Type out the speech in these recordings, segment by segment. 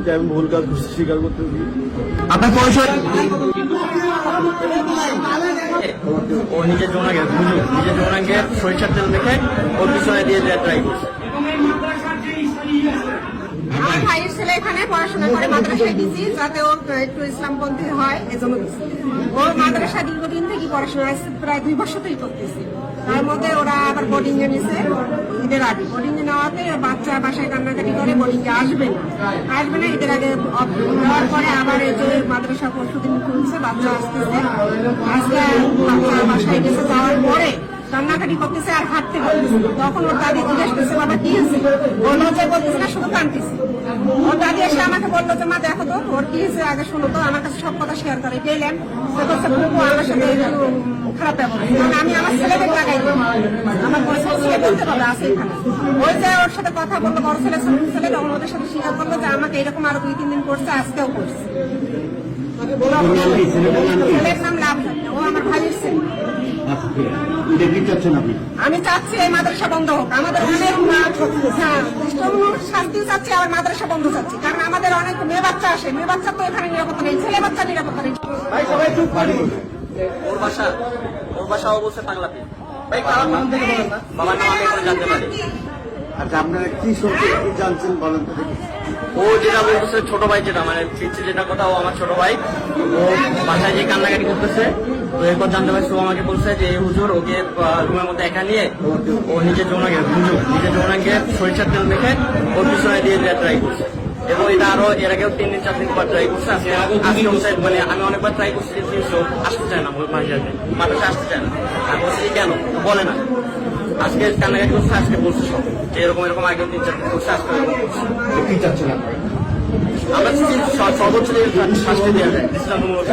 যে আমি ভুল কাজ করছি, স্বীকার করতেছি। আপনার পরিচয়? ও নিজের যৌনাঙ্গে সরিষার তেল মেখে ওর পিছনে দিয়ে ট্রাই করছে। আমার ভাইয়ের ছেলে এখানে পড়াশোনা করে, মাদ্রাসায় দিচ্ছি যাতে ও একটু ইসলামপন্থী হয়, এজন্য দিচ্ছি। ও মাদ্রাসা দীর্ঘদিন থেকে পড়াশোনা প্রায় 2 বছর থেকেই করতেছি। তার মধ্যে ওরা আবার বোর্ডিং এ নিছে ঈদের আগে। বোর্ডিং এ নেওয়াতে বাচ্চা বাসায় কান্নাকাটি করে বোর্ডিং এ আসবে না ঈদের আগে নেওয়ার পরে আবার এই যে মাদ্রাসা পরশুদিন খুলছে, বাচ্চা আসতেছে। আজকে বাচ্চা বাসায় গেছে, যাওয়ার পরে কান্নাকাটি করতেছে আর হাঁটতে পারতেছে। তখন ওর দাদি জিজ্ঞেস করছে, বাবা কি হয়েছে? ওর লজ্জায় বলতেছে না, শুধু কাঁদতেছে। ওর দাদি এসে আমাকে বললো যে মা দেখো তো ওর কি হয়েছে, আগে শোনো তো। আমার কাছে সব কথা শেয়ার করে গেলেন। সে বলছে খুব আমার সাথে একটু খারাপ ব্যবহার, মানে আমি আমার ছেলেদের লাগাই আমার ছেলে বলতে পারবে আছে এখানে। ওই যে ওর সাথে কথা বললো, বড় ছেলে ছোট ছেলে, তখন ওদের সাথে স্বীকার করলো যে আমাকে এরকম আরো 2-3 দিন করছে, আজকেও করছে। ছেলের নাম লাভ, ও আমার ভাইয়ের ছেলে। আমি চাচ্ছি এই মাদ্রাসা বন্ধ হোক। আমাদের অনেক শাস্তি চাচ্ছি, আবার মাদ্রাসা বন্ধ চাচ্ছি, কারণ আমাদের অনেক মেয়ে বাচ্চা আসে। মেয়ে বাচ্চা তো এখানে নিরাপত্তা নেই, ছেলে বাচ্চা নিরাপত্তা নেই। ওর বাসা ও বলছে পাগলাপি। ভাই বাবার নাম আমি এখন জানতে পারি। আচ্ছা, আপনারা কি সত্যি কি জানছেন বলেন তো দেখি। ও যেটা বলতেছে, ছোট ভাই যেটা মানে ফিরছে যেটা কথা, ও আমার ছোট ভাই। ও বাসায় যে কান্নাকাটি করতেছে, তো এরপর জানতে পারছি ও আমাকে বলছে যে এই হুজুর ওকে রুমের মধ্যে একা নিয়ে ও নিজের যৌনাঙ্গে সরিষার তেল মেখে ওর পিছনে দিয়ে ট্রাই করছে। এবং এটা আরো এর আগেও 3-4 দিন পর ট্রাই করছে। আজকে মানে আমি অনেকবার ট্রাই করছি, আসতে চায় না, মাদ্রাসা আসতে চায় না। আমি বলছি কেন, বলে না। আজকে কান্নাকাটি করছে, আজকে বলছে সব এরকম আগে 3-4 দিন করছে, আজকে কি চাচ্ছেন আমরা সর্বোচ্চ শাস্তি দেওয়া যায় দৃষ্টান্তমূলক।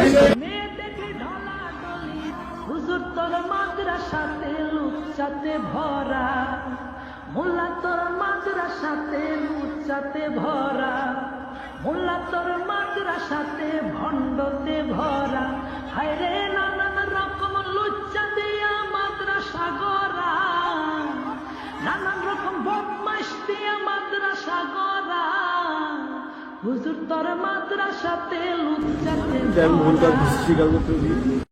হুজুর তোর মাদ্রাসাতে লুচ্চাতে ভরা, মোল্লা তোর মাদ্রাসাতে লুচ্চাতে ভরা, মোল্লা তোর মাদ্রাসাতে ভণ্ডতে ভরা। হায়রে নানান রকম লুচ্চা দিয়া মাদ্রাসা গড়া, নানান রকম বদমাইশ দিয়া মাদ্রাসা গড়া। হুজুর তোর মাদ্রাসাতে লুচ্চাতে যে আমি ভুল কাজ করছি, স্বীকার করতেছি।